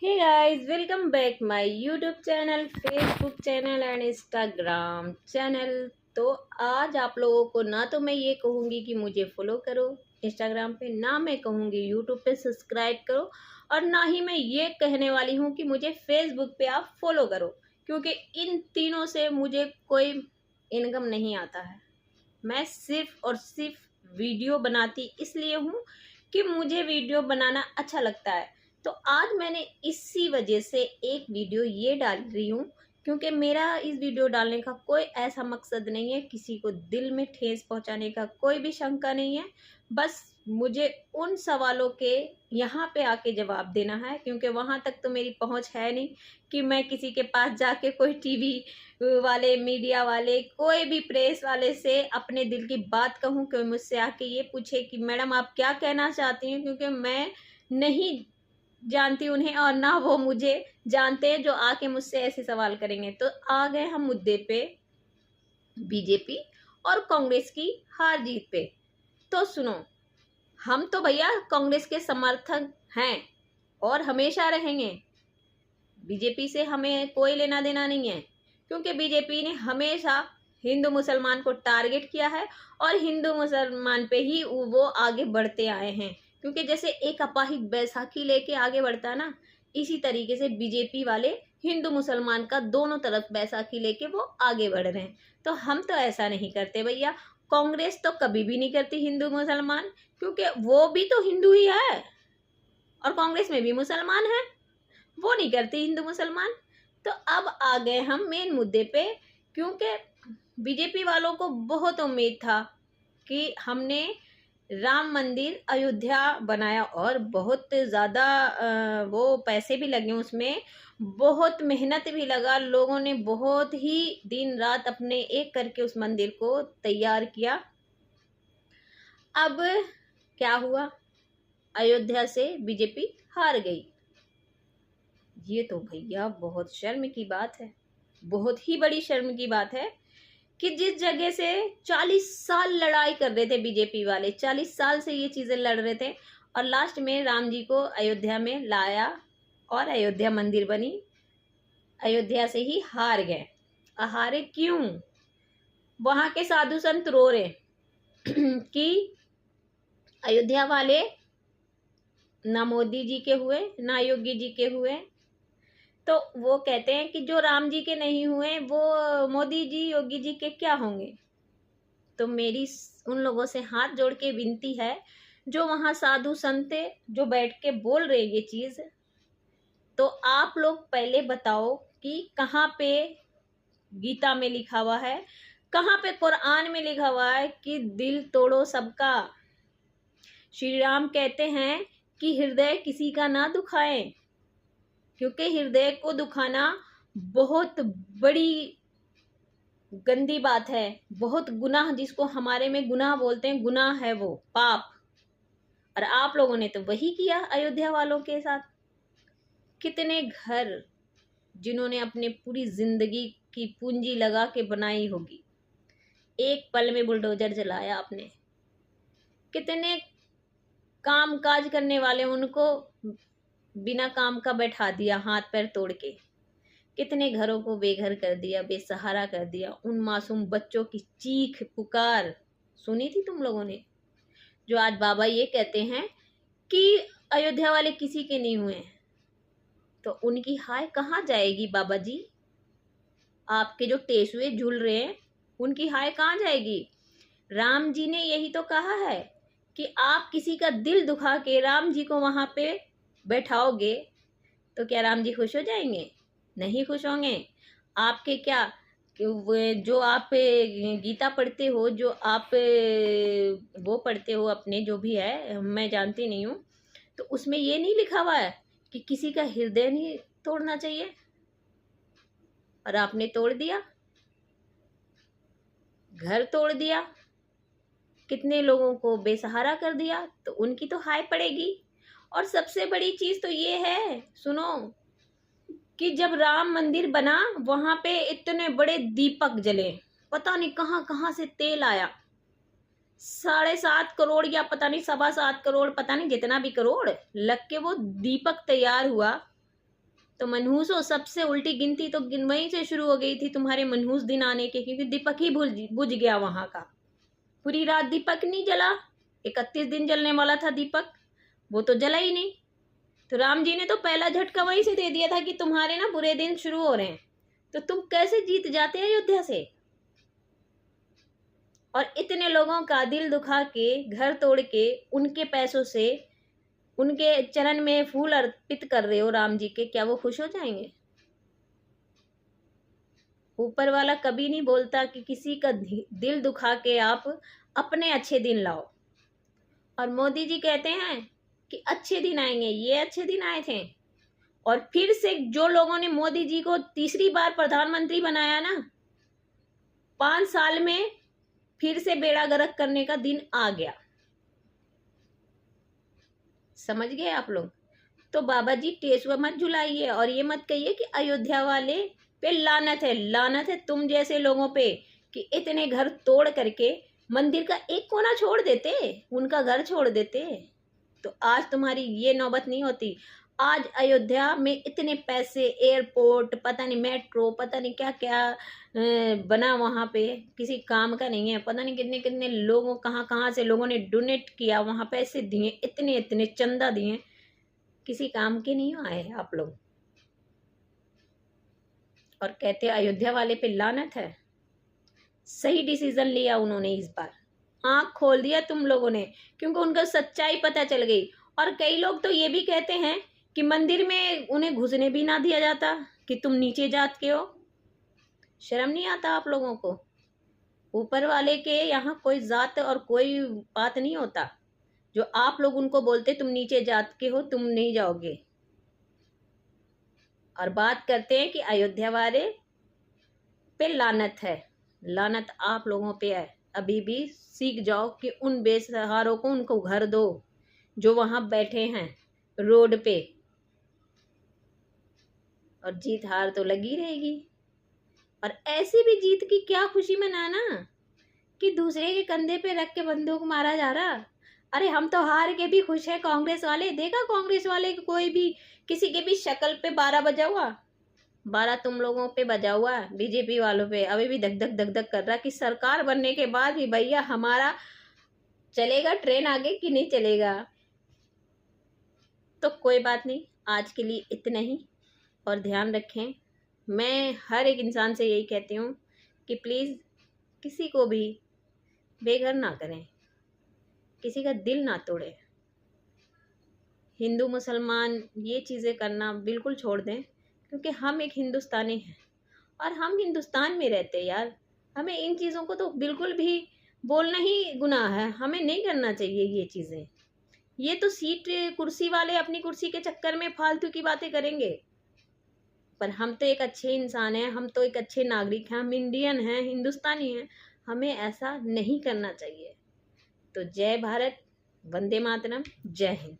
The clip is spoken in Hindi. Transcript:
Hey guys, welcome back my YouTube channel, Facebook channel and Instagram channel. तो आज आप लोगों को ना तो मैं ये कहूँगी कि मुझे फॉलो करो इंस्टाग्राम पे, ना मैं कहूँगी यूट्यूब पे सब्सक्राइब करो, और ना ही मैं ये कहने वाली हूँ कि मुझे फेसबुक पे आप फॉलो करो, क्योंकि इन तीनों से मुझे कोई इनकम नहीं आता है। मैं सिर्फ और सिर्फ वीडियो बनाती इसलिए हूँ कि मुझे वीडियो बनाना अच्छा लगता है। तो आज मैंने इसी वजह से एक वीडियो ये डाल रही हूँ, क्योंकि मेरा इस वीडियो डालने का कोई ऐसा मकसद नहीं है, किसी को दिल में ठेस पहुँचाने का कोई भी शंका नहीं है। बस मुझे उन सवालों के यहाँ पे आके जवाब देना है, क्योंकि वहाँ तक तो मेरी पहुँच है नहीं कि मैं किसी के पास जाके कोई टीवी वाले, मीडिया वाले, कोई भी प्रेस वाले से अपने दिल की बात कहूँ, कोई मुझसे आके ये पूछे कि मैडम आप क्या कहना चाहती हैं, क्योंकि मैं नहीं जानती उन्हें और ना वो मुझे जानते हैं जो आके मुझसे ऐसे सवाल करेंगे। तो आ गए हम मुद्दे पे, बीजेपी और कांग्रेस की हार जीत पे। तो सुनो, हम तो भैया कांग्रेस के समर्थक हैं और हमेशा रहेंगे। बीजेपी से हमें कोई लेना देना नहीं है, क्योंकि बीजेपी ने हमेशा हिंदू मुसलमान को टारगेट किया है और हिंदू मुसलमान पे ही वो आगे बढ़ते आए हैं। क्योंकि जैसे एक अपाहिज बैसाखी लेके आगे बढ़ता है ना, इसी तरीके से बीजेपी वाले हिंदू मुसलमान का दोनों तरफ बैसाखी लेके वो आगे बढ़ रहे हैं। तो हम तो ऐसा नहीं करते भैया। कांग्रेस तो कभी भी नहीं करती हिंदू मुसलमान, क्योंकि वो भी तो हिंदू ही है और कांग्रेस में भी मुसलमान है, वो नहीं करती हिंदू मुसलमान। तो अब आ गए हम मेन मुद्दे पे, क्योंकि बीजेपी वालों को बहुत उम्मीद था कि हमने राम मंदिर अयोध्या बनाया और बहुत ज़्यादा वो पैसे भी लगे उसमें, बहुत मेहनत भी लगा, लोगों ने बहुत ही दिन रात अपने एक करके उस मंदिर को तैयार किया। अब क्या हुआ, अयोध्या से बीजेपी हार गई। ये तो भैया बहुत शर्म की बात है, बहुत ही बड़ी शर्म की बात है कि जिस जगह से 40 साल लड़ाई कर रहे थे बीजेपी वाले, 40 साल से ये चीजें लड़ रहे थे, और लास्ट में राम जी को अयोध्या में लाया और अयोध्या मंदिर बनी, अयोध्या से ही हार गए। हारे क्यों? वहां के साधु संत रो रहे कि अयोध्या वाले ना मोदी जी के हुए ना योगी जी के हुए। तो वो कहते हैं कि जो राम जी के नहीं हुए वो मोदी जी योगी जी के क्या होंगे। तो मेरी उन लोगों से हाथ जोड़ के विनती है, जो वहाँ साधु संत जो बैठ के बोल रहे ये चीज़, तो आप लोग पहले बताओ कि कहाँ पे गीता में लिखा हुआ है, कहाँ पे कुरान में लिखा हुआ है कि दिल तोड़ो सबका। श्री राम कहते हैं कि हृदय किसी का ना दुखाएं, क्योंकि हृदय को दुखाना बहुत बड़ी गंदी बात है, बहुत गुनाह, जिसको हमारे में गुनाह बोलते हैं, गुनाह है वो, पाप। और आप लोगों ने तो वही किया अयोध्या वालों के साथ। कितने घर जिन्होंने अपने पूरी जिंदगी की पूंजी लगा के बनाई होगी, एक पल में बुलडोजर चलाया आपने। कितने काम काज करने वाले उनको बिना काम का बैठा दिया, हाथ पैर तोड़ के। कितने घरों को बेघर कर दिया, बेसहारा कर दिया। उन मासूम बच्चों की चीख पुकार सुनी थी तुम लोगों ने, जो आज बाबा ये कहते हैं कि अयोध्या वाले किसी के नहीं हुए। तो उनकी हाय कहाँ जाएगी बाबा जी? आपके जो टेसुए झूल रहे हैं उनकी हाय कहाँ जाएगी? राम जी ने यही तो कहा है कि आप किसी का दिल दुखा के राम जी को वहां पे बैठाओगे तो क्या राम जी खुश हो जाएंगे? नहीं खुश होंगे। आपके क्या कि जो आप गीता पढ़ते हो, जो आप वो पढ़ते हो अपने, जो भी है मैं जानती नहीं हूँ, तो उसमें ये नहीं लिखा हुआ है कि किसी का हृदय नहीं तोड़ना चाहिए? और आपने तोड़ दिया, घर तोड़ दिया, कितने लोगों को बेसहारा कर दिया, तो उनकी तो हाय पड़ेगी। और सबसे बड़ी चीज तो ये है, सुनो, कि जब राम मंदिर बना वहां पे इतने बड़े दीपक जले, पता नहीं कहाँ कहाँ से तेल आया, 7.5 करोड़ या पता नहीं 7.25 करोड़, पता नहीं जितना भी करोड़ लग के वो दीपक तैयार हुआ। तो मनहूसों सबसे उल्टी गिनती तो वहीं से शुरू हो गई थी तुम्हारे मनहूस दिन आने के, क्योंकि दीपक ही बुझ गया वहां का। पूरी रात दीपक नहीं जला, 31 दिन जलने वाला था दीपक, वो तो जला ही नहीं। तो राम जी ने तो पहला झटका वहीं से दे दिया था कि तुम्हारे ना बुरे दिन शुरू हो रहे हैं। तो तुम कैसे जीत जाते अयोध्या से, और इतने लोगों का दिल दुखा के, घर तोड़ के, उनके पैसों से उनके चरण में फूल अर्पित कर रहे हो राम जी के, क्या वो खुश हो जाएंगे? ऊपर वाला कभी नहीं बोलता कि किसी का दिल दुखा के आप अपने अच्छे दिन लाओ। और मोदी जी कहते हैं कि अच्छे दिन आएंगे, ये अच्छे दिन आए थे। और फिर से जो लोगों ने मोदी जी को तीसरी बार प्रधानमंत्री बनाया ना, 5 साल में फिर से बेड़ा गर्क करने का दिन आ गया। समझ गए आप लोग? तो बाबा जी टेसुआ मत झुलाइए और ये मत कहिए कि अयोध्या वाले पे लानत है। लानत है तुम जैसे लोगों पे कि इतने घर तोड़ करके मंदिर का एक कोना छोड़ देते, उनका घर छोड़ देते, तो आज तुम्हारी ये नौबत नहीं होती। आज अयोध्या में इतने पैसे, एयरपोर्ट, पता नहीं मेट्रो, पता नहीं क्या क्या बना वहाँ पे, किसी काम का नहीं है। पता नहीं कितने कितने लोगों, कहाँ कहाँ से लोगों ने डोनेट किया, वहाँ पैसे दिए, इतने इतने चंदा दिए, किसी काम के नहीं आए आप लोग। और कहते अयोध्या वाले पे लानत है। सही डिसीजन लिया उन्होंने इस बार, आंख खोल दिया तुम लोगों ने, क्योंकि उनको सच्चाई पता चल गई। और कई लोग तो ये भी कहते हैं कि मंदिर में उन्हें घुसने भी ना दिया जाता कि तुम नीचे जात के हो। शर्म नहीं आता आप लोगों को? ऊपर वाले के यहाँ कोई जात और कोई बात नहीं होता। जो आप लोग उनको बोलते तुम नीचे जात के हो, तुम नहीं जाओगे। और बात करते हैं कि अयोध्या वाले पे लानत है। लानत आप लोगों पे है। अभी भी सीख जाओ कि उन बेसहारों को उनको घर दो जो वहां बैठे हैं रोड पे। और जीत हार तो लगी रहेगी। और ऐसी भी जीत की क्या खुशी मनाना कि दूसरे के कंधे पे रख के बंदूक मारा जा रहा। अरे हम तो हार के भी खुश है। कांग्रेस वाले, देखा कांग्रेस वाले कोई भी किसी के भी शक्ल पे 12 बजा हुआ? 12 तुम लोगों पे बजा हुआ, बीजेपी वालों पे अभी भी धक धक धक धक कर रहा कि सरकार बनने के बाद भी भैया हमारा चलेगा ट्रेन आगे कि नहीं चलेगा। तो कोई बात नहीं, आज के लिए इतना ही। और ध्यान रखें, मैं हर एक इंसान से यही कहती हूँ कि प्लीज़ किसी को भी बेघर ना करें, किसी का दिल ना तोड़ें। हिंदू मुसलमान ये चीज़ें करना बिल्कुल छोड़ दें, क्योंकि हम एक हिंदुस्तानी हैं और हम हिंदुस्तान में रहते हैं यार। हमें इन चीज़ों को तो बिल्कुल भी बोलना ही गुनाह है, हमें नहीं करना चाहिए ये चीज़ें। ये तो सीट कुर्सी वाले अपनी कुर्सी के चक्कर में फालतू की बातें करेंगे, पर हम तो एक अच्छे इंसान हैं, हम तो एक अच्छे नागरिक हैं, हम इंडियन हैं, हिंदुस्तानी हैं। हमें ऐसा नहीं करना चाहिए। तो जय भारत, वंदे मातरम, जय हिंद।